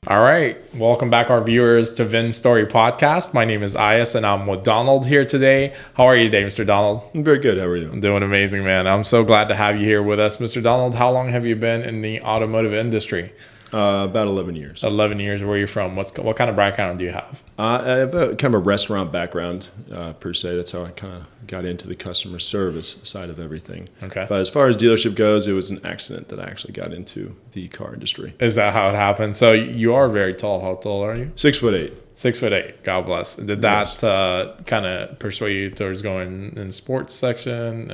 All right. Welcome back, our viewers, to Vin's Story Podcast. My name is Ayas, and I'm with Donald here today. How are you today, Mr. Donald? I'm very good. How are you? I'm doing amazing, man. I'm so glad to have you here with us. Mr. Donald, how long have you been in the automotive industry? About 11 years. 11 years. Where are you from? What kind of background do you have? I have kind of a restaurant background, per se. That's how I kind of got into the customer service side of everything. Okay. But as far as dealership goes, it was an accident that I actually got into the car industry. Is that how it happened? So you are very tall. How tall are you? 6'8". 6'8". God bless. Did that kind of persuade you towards going in the sports section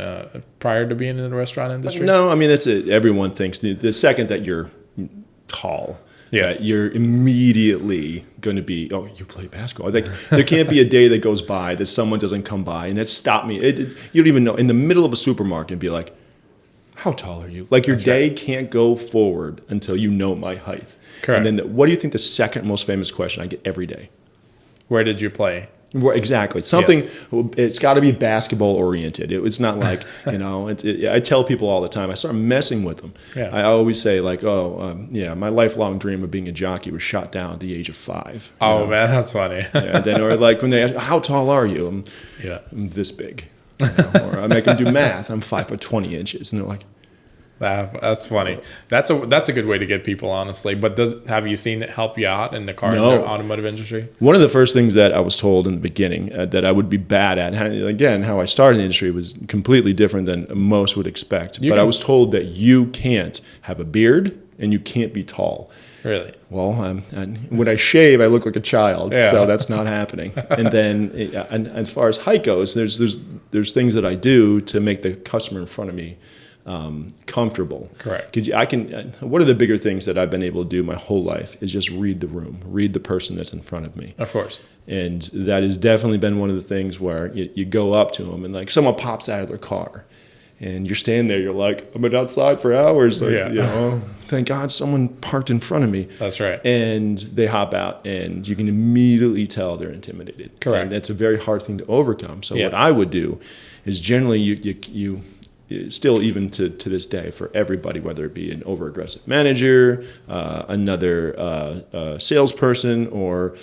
prior to being in the restaurant industry? No, I mean, that's it. Everyone thinks the second that you're tall, yes, that you're immediately going to be, oh, you play basketball. Like, there can't be a day that goes by that someone doesn't come by and it stopped me. You don't even know, in the middle of a supermarket, and be like, how tall are you? Like, your day can't go forward until you know my height. Correct. And then what do you think the second most famous question I get every day? Where did you play? Well, exactly. Something, It's got to be basketball oriented. It's not like, I tell people all the time, I start messing with them. Yeah. I always say like, my lifelong dream of being a jockey was shot down at the age of 5. Oh, man, that's funny. Or like when they ask, how tall are you? I'm this big. Or I make them do math. I'm 5'20". And they're like, that's funny. That's a good way to get people, honestly. But have you seen it help you out in the car No. in the automotive industry? One of the first things that I was told in the beginning that I would be bad at, again, how I started in the industry was completely different than most would expect. I was told that you can't have a beard and you can't be tall. Really? Well, when I shave, I look like a child, so that's not happening. And then, and as far as height goes, there's things that I do to make the customer in front of me comfortable. Correct. One of the bigger things that I've been able to do my whole life is just read the room, read the person that's in front of me. Of course. And that has definitely been one of the things where you go up to them and like someone pops out of their car and you're standing there, you're like, I've been outside for hours. Like, thank God someone parked in front of me. That's right. And they hop out and you can immediately tell they're intimidated. Correct. And that's a very hard thing to overcome. So what I would do is generally you still, even to this day, for everybody, whether it be an over-aggressive manager, another salesperson, or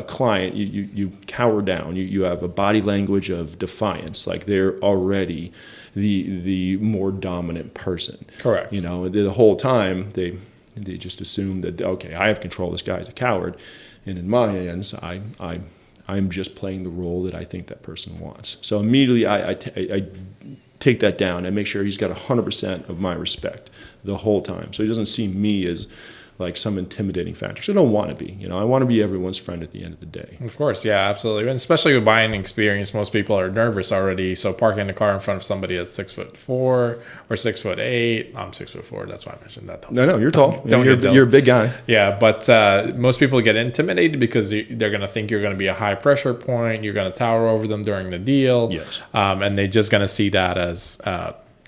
client, you cower down. You have a body language of defiance, like they're already the more dominant person. Correct. The whole time they just assume that, okay, I have control. This guy's a coward, and in my hands, I'm just playing the role that I think that person wants. So immediately, I take that down and make sure he's got 100% of my respect the whole time. So he doesn't see me as like some intimidating factor. So I don't want to be. I want to be everyone's friend at the end of the day. Of course, yeah, absolutely. And especially with buying experience, most people are nervous already. So parking the car in front of somebody that's 6'4" or 6'8". I'm 6'4". That's why I mentioned that. No, you're tall. You're a big guy. Yeah, but most people get intimidated because they're going to think you're going to be a high pressure point. You're going to tower over them during the deal. Yes. And they're just going to see that as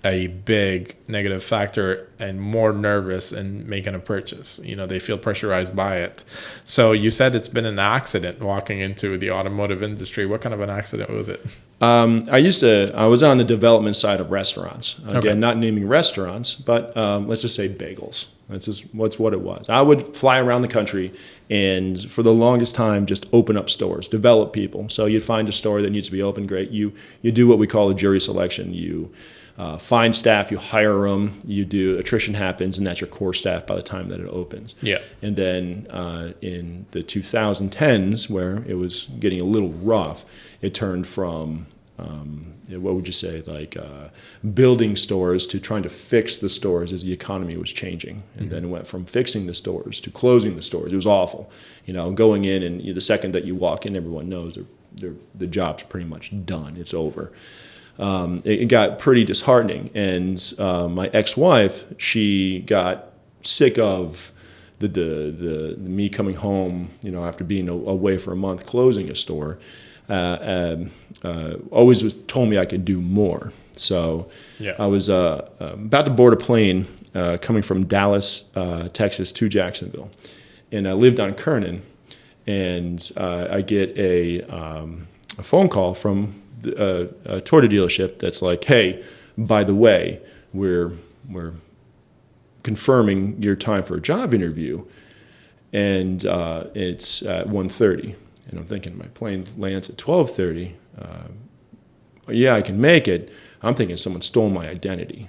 a big negative factor and more nervous in making a purchase. They feel pressurized by it. So you said it's been an accident walking into the automotive industry. What kind of an accident was it? I was on the development side of restaurants. Again, not naming restaurants, but let's just say bagels. That's what it was. I would fly around the country and for the longest time just open up stores, develop people. So you'd find a store that needs to be open, great. You do what we call a jury selection. You find staff, you hire them, you do attrition happens, and that's your core staff by the time that it opens. Yeah. And then in the 2010s, where it was getting a little rough, it turned from what would you say, like building stores to trying to fix the stores as the economy was changing. And then it went from fixing the stores to closing the stores. It was awful. Going in and the second that you walk in, everyone knows the job's pretty much done. It's over. It got pretty disheartening. And my ex-wife, she got sick of the me coming home, after being away for a month, closing a store. Always told me I could do more. So I was about to board a plane coming from Dallas, Texas to Jacksonville. And I lived on Kernan. And I get a phone call from a Toyota dealership that's like, hey, by the way, we're confirming your time for a job interview. and it's at 1:30. And I'm thinking my plane lands at 12:30. Yeah, I can make it. I'm thinking someone stole my identity.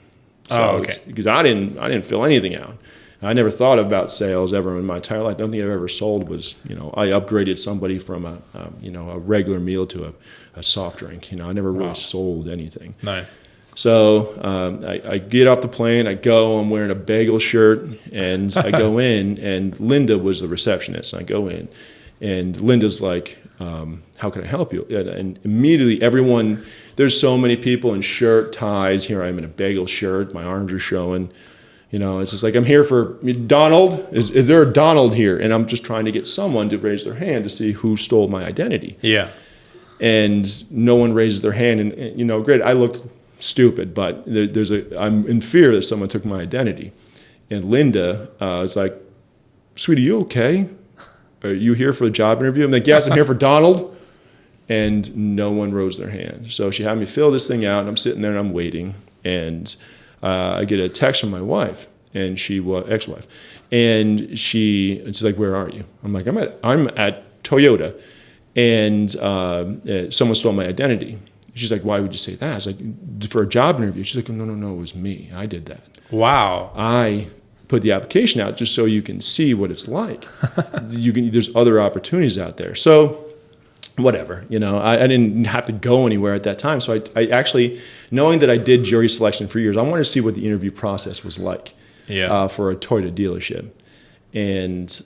So okay. because I didn't fill anything out. I never thought about sales ever in my entire life. The only thing I've ever sold was, I upgraded somebody from a regular meal to a soft drink. I never really sold anything. Nice. So I get off the plane, I go, I'm wearing a bagel shirt, and I go in, and Linda was the receptionist. And I go in, and Linda's like, how can I help you? And immediately everyone, there's so many people in shirt, ties. Here I am in a bagel shirt, my arms are showing. It's just like, I'm here for Donald. Is there a Donald here? And I'm just trying to get someone to raise their hand to see who stole my identity. Yeah. And no one raises their hand. And great, I look stupid, but I'm in fear that someone took my identity. And Linda is like, sweetie, you okay? Are you here for a job interview? I'm like, yes, I'm here for Donald. And no one rose their hand. So she had me fill this thing out, and I'm sitting there and I'm waiting. And I get a text from my wife, and ex-wife, and she's like, "Where are you?" I'm like, "I'm at Toyota, and someone stole my identity." She's like, "Why would you say that?" I was like, "For a job interview." She's like, "No, it was me. I did that. Wow. I put the application out just so you can see what it's like. There's other opportunities out there." So whatever, I didn't have to go anywhere at that time. So I actually, knowing that I did jury selection for years, I wanted to see what the interview process was like for a Toyota dealership. And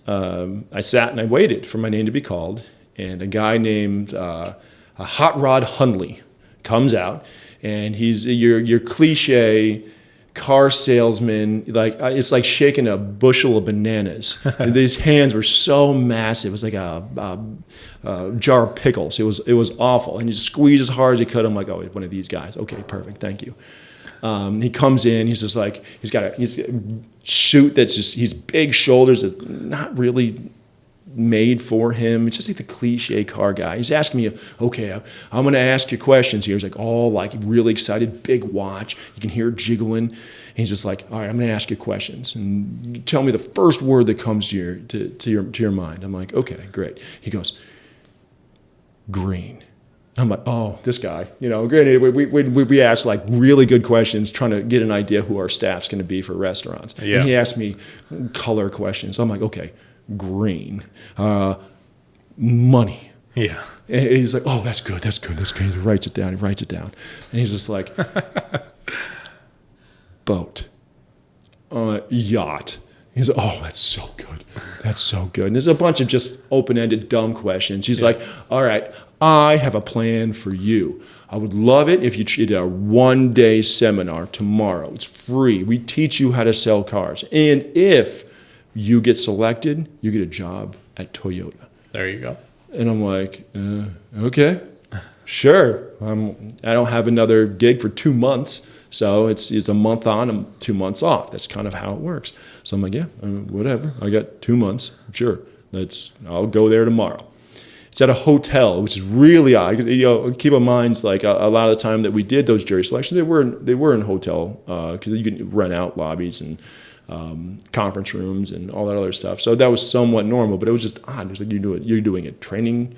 I sat and I waited for my name to be called. And a guy named Hot Rod Hundley comes out, and he's your cliche car salesman. Like it's like shaking a bushel of bananas. These hands were so massive. It was like a jar of pickles. It was awful. And he squeezed as hard as he could. I'm like, oh, one of these guys. Okay, perfect. Thank you. He comes in. He's just like, he's got a suit that's just, he's big shoulders. That's not really made for him. It's just like the cliche car guy. He's asking me, okay, I'm going to ask you questions here. He's like, all like really excited, big watch. You can hear it jiggling. And he's just like, all right, I'm going to ask you questions, and you tell me the first word that comes to your mind. I'm like, okay, great. He goes, green. I'm like, oh, this guy, granted, we asked like really good questions, trying to get an idea who our staff's going to be for restaurants. Yeah. And he asked me color questions. I'm like, okay, green, money. Yeah. And he's like, oh, that's good. He writes it down. And he's just like, boat, yacht. He's like, oh, that's so good. And there's a bunch of just open-ended dumb questions. He's like, all right, I have a plan for you. I would love it if you did a one-day seminar tomorrow. It's free. We teach you how to sell cars. And if you get selected, you get a job at Toyota. There you go. And I'm like, okay, sure. I don't have another gig for 2 months. So it's a month on and 2 months off. That's kind of how it works. So I'm like, yeah, whatever. I got 2 months. Sure. I'll go there tomorrow. It's at a hotel, which is really odd. Keep in mind, like a lot of the time that we did those jury selections, they were in hotel because you can rent out lobbies and conference rooms and all that other stuff. So that was somewhat normal, but it was just odd. It was like you're doing a training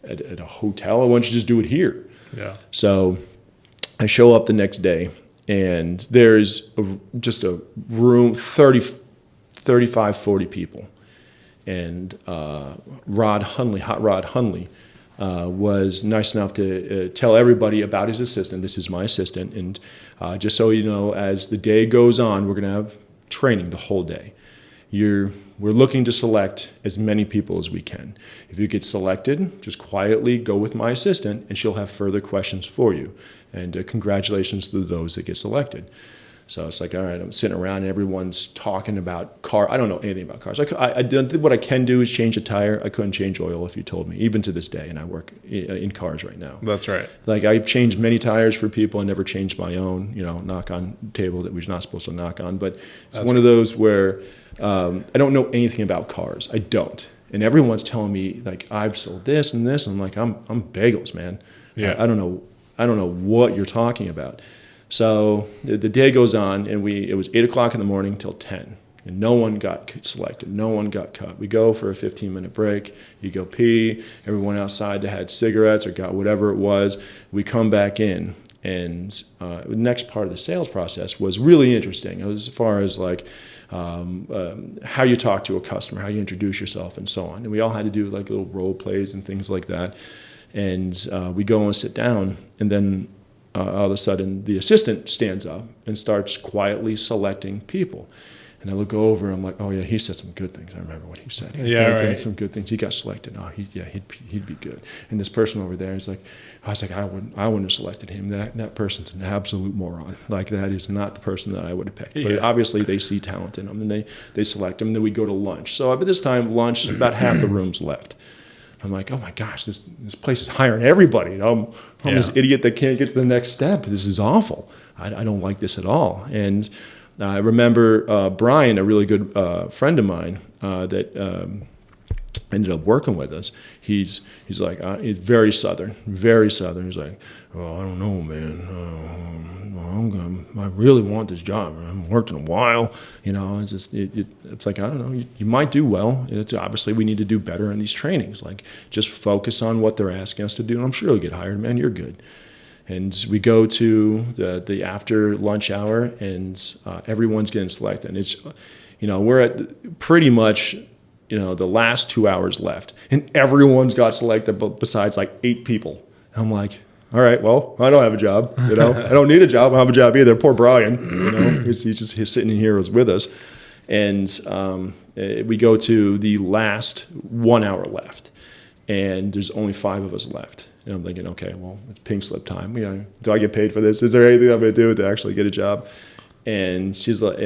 at a hotel. Why don't you just do it here? Yeah. So I show up the next day, and there's just a room, 35, 40 people. And Hot Rod Hundley, was nice enough to tell everybody about his assistant. This is my assistant. And just so you know, as the day goes on, we're going to have training the whole day. We're looking to select as many people as we can. If you get selected, just quietly go with my assistant, and she'll have further questions for you. And congratulations to those that get selected. So it's like, all right, I'm sitting around and everyone's talking about car. I don't know anything about cars. What I can do is change a tire. I couldn't change oil if you told me, even to this day, and I work in cars right now. That's right. Like I've changed many tires for people. I never changed my own, knock on table that we're not supposed to knock on. But it's one of those where I don't know anything about cars. I don't. And everyone's telling me like I've sold this and this. And I'm like, I'm bagels, man. Yeah. I don't know what you're talking about. So the day goes on, and it was 8 o'clock in the morning till 10. And no one got selected. No one got cut. We go for a 15-minute break. You go pee. Everyone outside that had cigarettes or got whatever it was. We come back in. And the next part of the sales process was really interesting as far as like how you talk to a customer, how you introduce yourself, and so on. And we all had to do like little role plays and things like that. And we go and sit down, and then all of a sudden the assistant stands up and starts quietly selecting people. And I look over, and I'm like, oh yeah, he said some good things. I remember what he said. He had some good things. He got selected. Oh, he'd be good. And this person over there is like, I was like, I wouldn't have selected him. That person's an absolute moron. Like, that is not the person that I would have picked. Yeah. But obviously they see talent in him, and they select him. And then we go to lunch. So at this time, lunch, about half the room's left. I'm like, oh my gosh, this place is hiring everybody. I'm this idiot that can't get to the next step. This is awful. I don't like this at all. And I remember Brian, a really good friend of mine that ended up working with us. He's like, he's very southern. He's like, oh, I don't know, man. I really want this job. I haven't worked in a while. You know, it's just, it's like, I don't know. You might do well. It's obviously we need to do better in these trainings. Like, just focus on what they're asking us to do, and I'm sure you'll get hired, man. You're good. And we go to the after lunch hour, and everyone's getting selected. And it's, we're at pretty much, the last 2 hours left, and everyone's got selected besides like 8 people. And I'm like, all right, well, I don't have a job. I don't need a job. I don't have a job either. Poor Brian, he's sitting here with us. And we go to the last 1 hour left, and there's only 5 of us left. And I'm thinking, okay, well, it's pink slip time. Do I get paid for this? Is there anything I'm going to do to actually get a job? And she's like,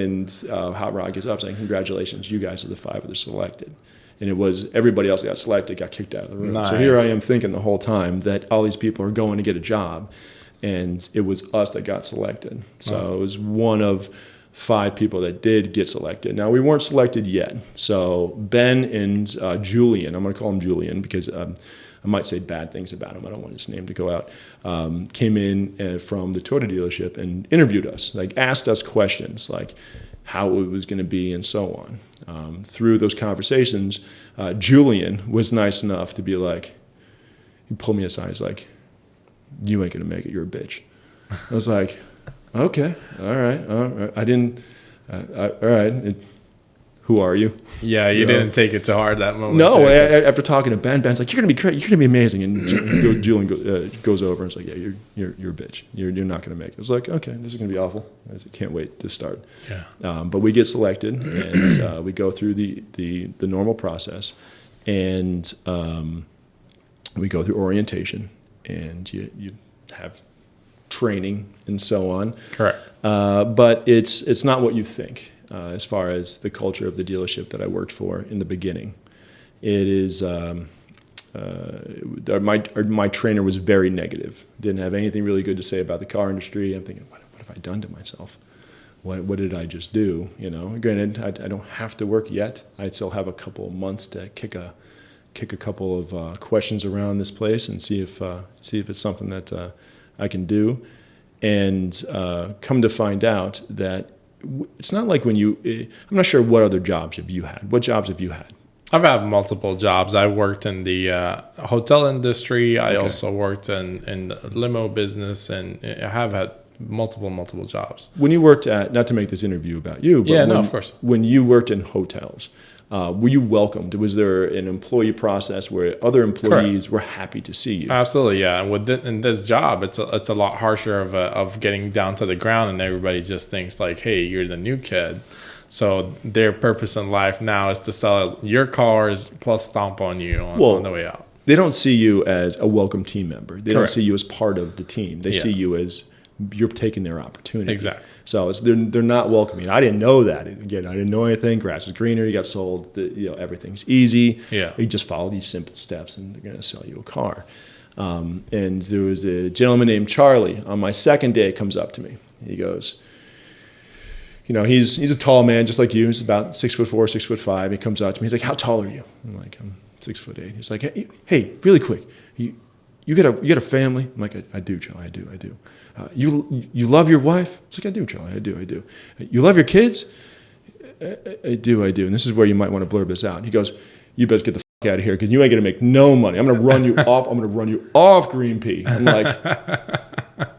Hot Rod gets up saying, congratulations, you guys are the 5 that are selected. And it was everybody else that got selected got kicked out of the room. Nice. So here I am thinking the whole time that all these people are going to get a job, and it was us that got selected. So awesome. It was one of 5 people that did get selected. Now, we weren't selected yet. So Ben and Julian, I'm going to call him Julian because I might say bad things about him. I don't want his name to go out. Came in from the Toyota dealership and interviewed us, like asked us questions like how it was going to be and so on. Through those conversations, Julian was nice enough to be like, he pulled me aside. He's like, you ain't going to make it. You're a bitch. I was like, okay, all right. I didn't, all right. Who are you? Yeah, you didn't take it to heart that moment. No, after talking to Ben's like, you're gonna be great, you're gonna be amazing, and Julian goes over and is like, yeah, you're a bitch, you're not gonna make it. I was like, okay, this is gonna be awful. I can't wait to start. Yeah. But we get selected, and we go through the normal process, and we go through orientation, and you have training and so on. Correct. But it's not what you think. As far as the culture of the dealership that I worked for in the beginning. It is, my trainer was very negative. Didn't have anything really good to say about the car industry. I'm thinking, what have I done to myself? What did I just do? Granted, I don't have to work yet. I still have a couple of months to kick a couple of questions around this place and see if it's something that I can do. And come to find out that it's not like when I'm not sure what other jobs have you had. What jobs have you had? I've had multiple jobs. I worked in the hotel industry. I also worked in the limo business, and I have had multiple jobs. When you worked not to make this interview about you, but of course. When you worked in hotels, were you welcomed? Was there an employee process where other employees were happy to see you? Absolutely, yeah. And in this job, it's a lot harsher of getting down to the ground, and everybody just thinks like, hey, you're the new kid. So their purpose in life now is to sell your cars plus stomp on you on the way out. They don't see you as a welcome team member. They don't see you as part of the team. They see you as you're taking their opportunity. Exactly. So they're not welcoming. I didn't know that. Again, I didn't know anything. Grass is greener. You got sold. Everything's easy. Yeah. You just follow these simple steps, and they're going to sell you a car. And there was a gentleman named Charlie. On my second day, comes up to me. He goes, he's a tall man, just like you. He's about 6'4", 6'5". He comes up to me. He's like, "How tall are you?" I'm like, "I'm 6'8". He's like, "Hey, really quick, you got a family?" I'm like, I do, Charlie. I do. You love your wife? It's like, I do, Charlie. I do. You love your kids? I do. And this is where you might want to blurb this out. He goes, you best get the fuck out of here because you ain't going to make no money. I'm going to run you off. I'm going to run you off Green Pea. I'm like,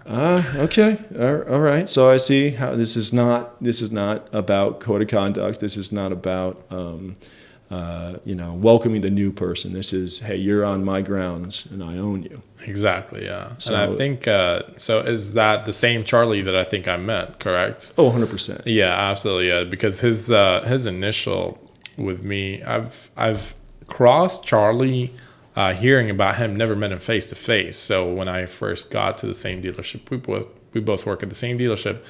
okay. All right. So I see how this is not about code of conduct. This is not about, welcoming the new person. This is, hey, you're on my grounds and I own you. Exactly, yeah. So, and I think, so is that the same Charlie that I think I met, correct? Oh, 100%. Yeah, absolutely, yeah. Because his initial with me, I've crossed Charlie, hearing about him, never met him face to face. So when I first got to the same dealership, we both work at the same dealership.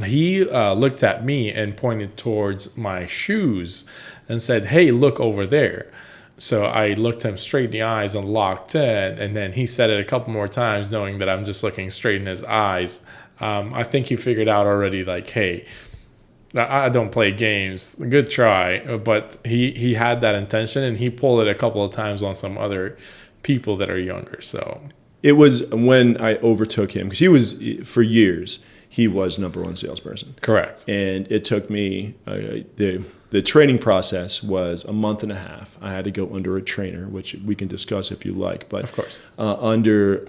He looked at me and pointed towards my shoes and said, "Hey, look over there." So I looked him straight in the eyes and locked in, and then he said it a couple more times, knowing that I'm just looking straight in his eyes. I think he figured out already, like, hey, I don't play games. Good try. But he had that intention, and he pulled it a couple of times on some other people that are younger. So it was when I overtook him, because he was, for years, he was number one salesperson. Correct. And it took me, the training process was a month and a half. I had to go under a trainer, which we can discuss if you like. But of course, under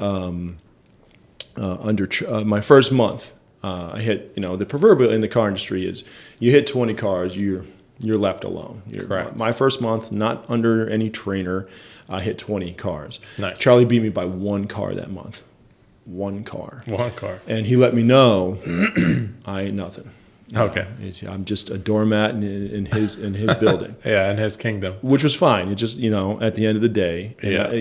my first month, I hit, the proverbial in the car industry is you hit 20 cars, you're left alone. Correct. My first month, not under any trainer, I hit 20 cars. Nice. Charlie beat me by one car that month. One car. And he let me know I ain't nothing. Okay. I'm just a doormat in his building. Yeah, in his kingdom. Which was fine. It just, at the end of the day,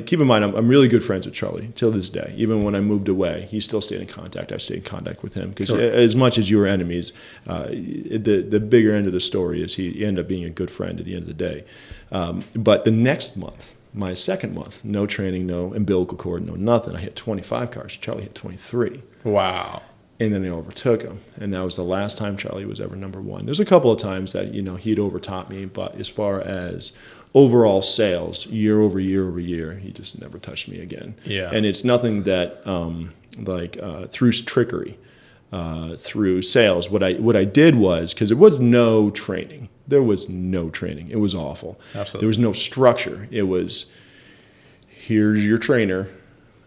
keep in mind, I'm really good friends with Charlie till this day. Even when I moved away, he still stayed in contact. I stayed in contact with him because as much as you were enemies, the bigger end of the story is he ended up being a good friend at the end of the day. But the next month, my second month, no training, no umbilical cord, no nothing. I hit 25 cars. Charlie hit 23. Wow. And then I overtook him. And that was the last time Charlie was ever number one. There's a couple of times that, he'd overtop me. But as far as overall sales, year over year, he just never touched me again. Yeah. And it's nothing that, through trickery, through sales, what I did was, because there was no training. There was no training. It was awful. Absolutely. There was no structure. It was, here's your trainer.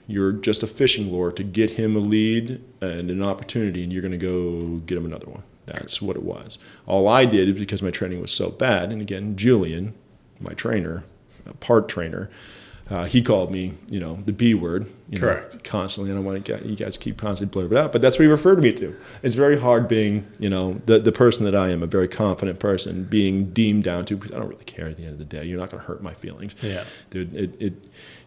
You're just a fishing lure to get him a lead and an opportunity, and you're going to go get him another one. That's what it was. All I did is because my training was so bad, and again, Julian, my trainer, part trainer, he called me, the B word, correct, constantly. And I want you guys to keep constantly blurting it out, but that's what he referred me to. It's very hard being, the person that I am, a very confident person, being deemed down to, because I don't really care at the end of the day. You're not going to hurt my feelings. Yeah. Dude,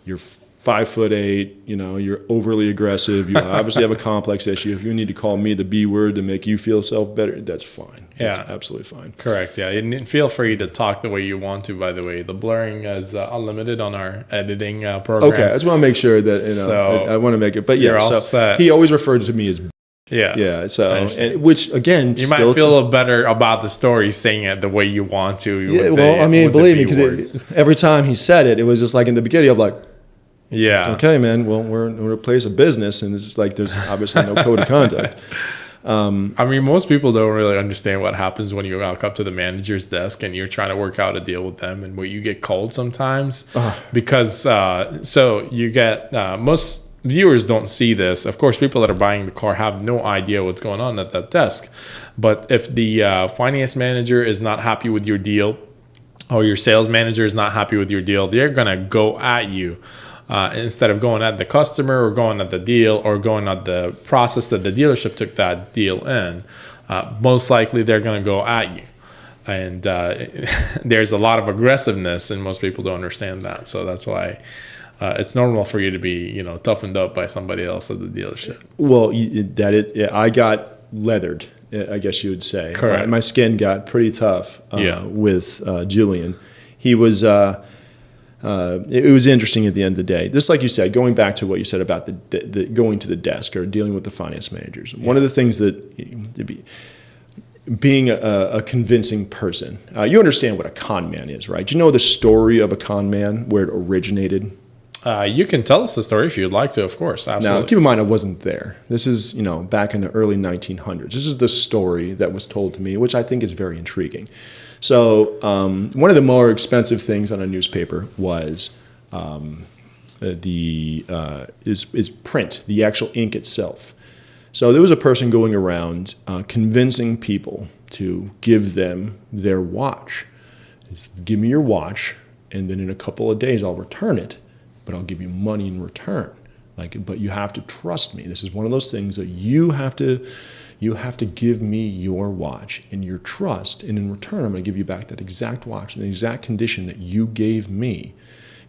you're 5'8", you're overly aggressive. You obviously have a complex issue. If you need to call me the B word to make you feel better, that's fine. Yeah. That's absolutely fine. Correct, yeah. And feel free to talk the way you want to, by the way. The blurring is unlimited on our editing program. Okay, I just want to make sure that, I want to make it. But yeah, so he always referred to me as yeah. Yeah, so, which again, you might feel better about the story saying it the way you want to. Yeah, believe me, because every time he said it, it was just like in the beginning, I'm like, yeah. Okay, man. Well, we're a place of business, and it's like there's obviously no code of conduct. Most people don't really understand what happens when you walk up to the manager's desk and you're trying to work out a deal with them, and what you get called sometimes because so you get most viewers don't see this. Of course, people that are buying the car have no idea what's going on at that desk. But if the finance manager is not happy with your deal, or your sales manager is not happy with your deal, they're gonna go at you. Instead of going at the customer or going at the deal or going at the process that the dealership took that deal in, most likely they're going to go at you. And there's a lot of aggressiveness, and most people don't understand that. So that's why it's normal for you to be, toughened up by somebody else at the dealership. Well, I got leathered, I guess you would say. Correct. My skin got pretty tough with Julian. He was... it was interesting at the end of the day. Just like you said, going back to what you said about the going to the desk or dealing with the finance managers. Yeah. One of the things that being a convincing person, you understand what a con man is, right? Do you know the story of a con man, where it originated? You can tell us the story if you'd like to, of course. Absolutely. Now, keep in mind, I wasn't there. This is, back in the early 1900s. This is the story that was told to me, which I think is very intriguing. So one of the more expensive things on a newspaper was is print, the actual ink itself. So there was a person going around convincing people to give them their watch. Give me your watch, and then in a couple of days I'll return it, but I'll give you money in return. But you have to trust me. This is one of those things that you have to give me your watch and your trust, and in return I'm going to give you back that exact watch in the exact condition that you gave me,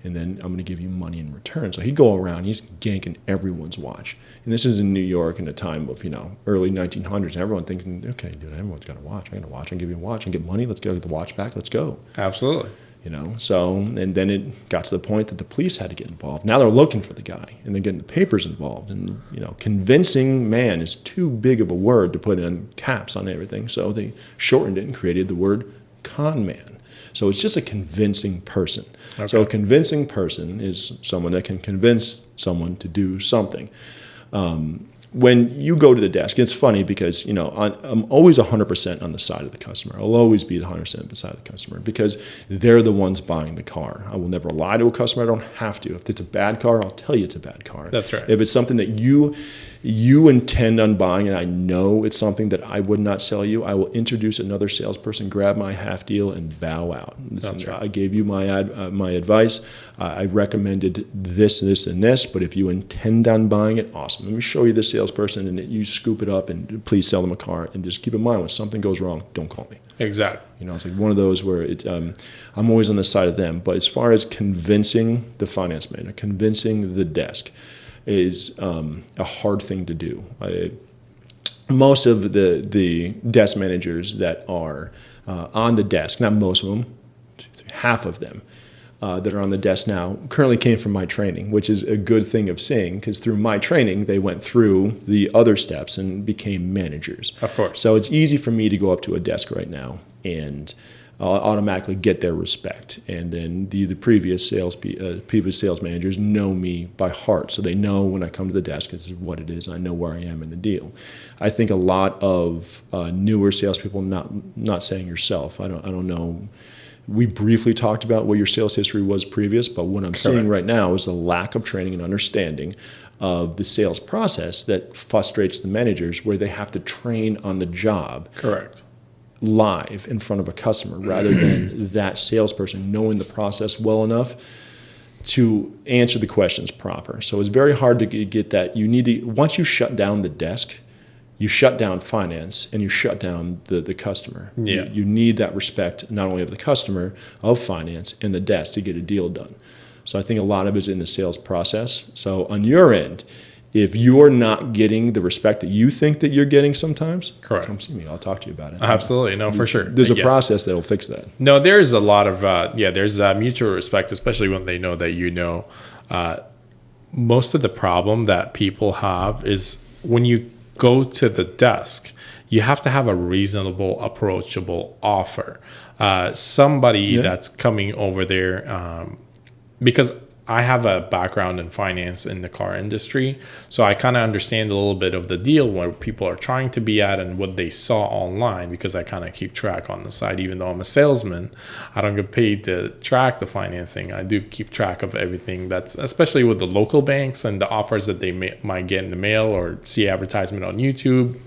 and then I'm going to give you money in return. So he'd go around, he's ganking everyone's watch. And this is in New York in a time of, early 1900s. And everyone thinking, okay, dude, everyone's got a watch. I got a watch. I can give you a watch and get money. Let's go get the watch back. Let's go. Absolutely. So, and then it got to the point that the police had to get involved. Now they're looking for the guy, and they're getting the papers involved. And, convincing man is too big of a word to put in caps on everything. So they shortened it and created the word con man. So it's just a convincing person. Okay. So a convincing person is someone that can convince someone to do something. When you go to the desk, it's funny because, I'm always 100% on the side of the customer. I'll always be 100% on the side of the customer because they're the ones buying the car. I will never lie to a customer. I don't have to. If it's a bad car, I'll tell you it's a bad car. That's right. If it's something that you intend on buying and I know it's something that I would not sell you, I will introduce another salesperson, grab my half deal, and bow out. Listen, that's right. I gave you my advice. I recommended this, and this, but if you intend on buying it, awesome. Let me show you the salesperson, and you scoop it up and please sell them a car. And just keep in mind, when something goes wrong, don't call me. Exactly. It's like one of those where I'm always on the side of them. But as far as convincing the finance manager, convincing the desk, is a hard thing to do. Most of the desk managers that are on the desk, not most of them, half of them that are on the desk now currently came from my training, which is a good thing of seeing because through my training, they went through the other steps and became managers. Of course. So it's easy for me to go up to a desk right now and automatically get their respect. And then the previous sales managers know me by heart. So they know when I come to the desk, this is what it is. I know where I am in the deal. I think a lot of newer salespeople, not saying yourself, I don't know. We briefly talked about what your sales history was previous, but what I'm seeing right now is the lack of training and understanding of the sales process that frustrates the managers where they have to train on the job. Correct. Live in front of a customer rather than that salesperson knowing the process well enough to answer the questions proper. So it's very hard to get that. You need to, once you shut down the desk, you shut down finance and you shut down the customer. Yeah. You need that respect not only of the customer, of finance, and the desk to get a deal done. So I think a lot of it is in the sales process. So on your end, if you're not getting the respect that you think that you're getting sometimes, correct. Come see me. I'll talk to you about it. Absolutely. No, for sure. There's a process that will fix that. No, there's a lot of, there's mutual respect, especially when they know that most of the problem that people have is when you go to the desk, you have to have a reasonable, approachable offer. Somebody that's coming over there, because I have a background in finance in the car industry, so I kind of understand a little bit of the deal where people are trying to be at and what they saw online because I kind of keep track on the side. Even though I'm a salesman, I don't get paid to track the financing. I do keep track of everything that's, especially with the local banks and the offers that they might get in the mail or see advertisement on YouTube.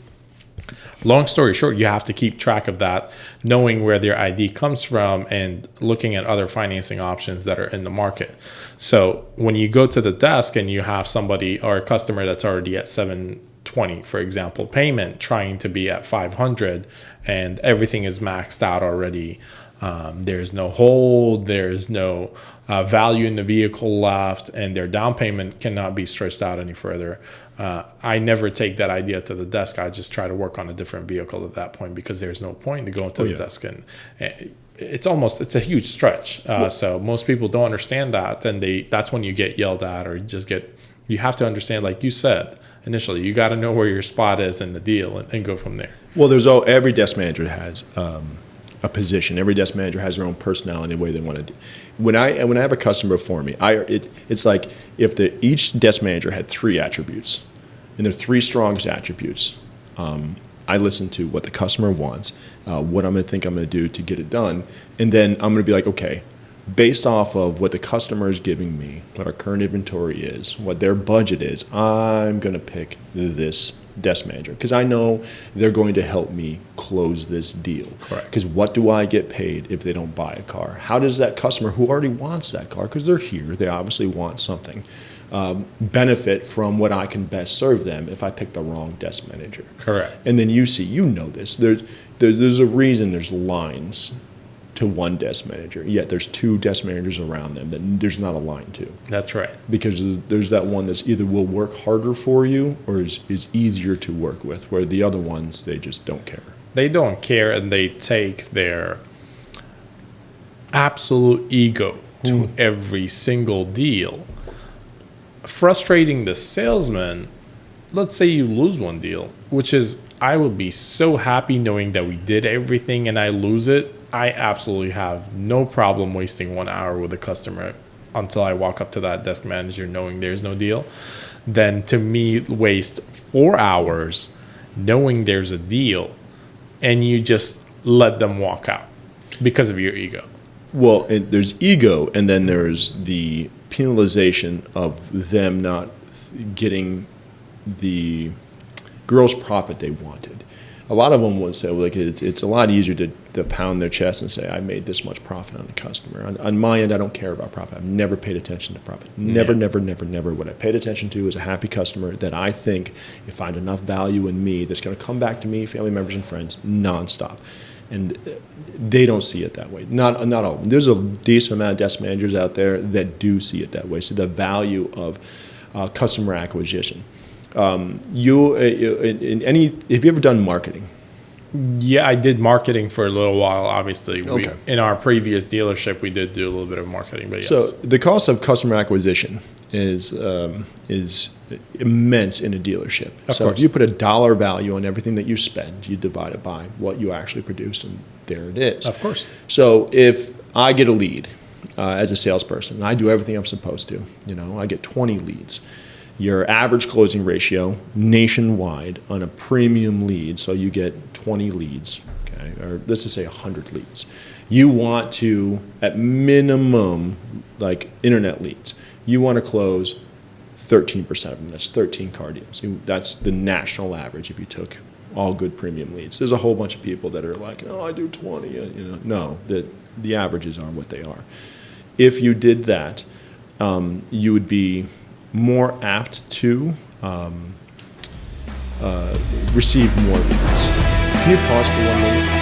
Long story short, you have to keep track of that, knowing where their ID comes from and looking at other financing options that are in the market. So when you go to the desk and you have somebody or a customer that's already at 720, for example, payment, trying to be at 500 and everything is maxed out already, there's no hold, there's no value in the vehicle left, and their down payment cannot be stretched out any further. I never take that idea to the desk. I just try to work on a different vehicle at that point because there's no point to go to the desk. And it's a huge stretch. So most people don't understand that. And that's when you get yelled at or you have to understand, like you said initially, you got to know where your spot is in the deal and go from there. Well, every desk manager has a position. Every desk manager has their own personality and the way they want to do. When I have a customer before me, it's like if each desk manager had 3 attributes, and their 3 strongest attributes. I listen to what the customer wants, what I'm going to think I'm going to do to get it done, and then I'm going to be like, okay, based off of what the customer is giving me, what our current inventory is, what their budget is, I'm going to pick this desk manager because I know they're going to help me close this deal. Correct. Because what do I get paid if they don't buy a car? How does that customer who already wants that car, because they're here, they obviously want something, benefit from what I can best serve them if I pick the wrong desk manager? Correct. And then you know this. There's a reason there's lines to one desk manager, yet there's 2 desk managers around them that there's not a line to. That's right. Because there's that one that's either will work harder for you or is easier to work with, where the other ones, they just don't care. They don't care, and they take their absolute ego to every single deal. Frustrating the salesman, let's say you lose one deal, which is, I would be so happy knowing that we did everything and I lose it. I absolutely have no problem wasting 1 hour with a customer until I walk up to that desk manager knowing there's no deal. Then to me, waste 4 hours knowing there's a deal and you just let them walk out because of your ego. Well, there's ego, and then there's the penalization of them not getting the gross profit they wanted. A lot of them would say, well, like, it's a lot easier to pound their chest and say, I made this much profit on the customer. On my end, I don't care about profit. I've never paid attention to profit. Never. What I paid attention to is a happy customer that I think you find enough value in me that's going to come back to me, family members and friends, nonstop. And they don't see it that way. Not all. There's a decent amount of desk managers out there that do see it that way. So the value of customer acquisition. Have you ever done marketing? Yeah, I did marketing for a little while. Obviously, Okay. In our previous dealership, we did do a little bit of marketing. But yes. So the cost of customer acquisition is immense in a dealership. Of So course. if you put a dollar value on everything that you spend, you divide it by what you actually produced, and there it is. Of course. So if I get a lead as a salesperson, and I do everything I'm supposed to, I get 20 leads. Your average closing ratio nationwide on a premium lead, so you get 20 leads, okay, or let's just say 100 leads. You want to, at minimum, like internet leads, you want to close 13% of them. That's 13 car deals. That's the national average if you took all good premium leads. There's a whole bunch of people that are like, oh, I do 20. No, the averages are what they are. If you did that, you would be more apt to receive more leads. Can you pause for 1 minute?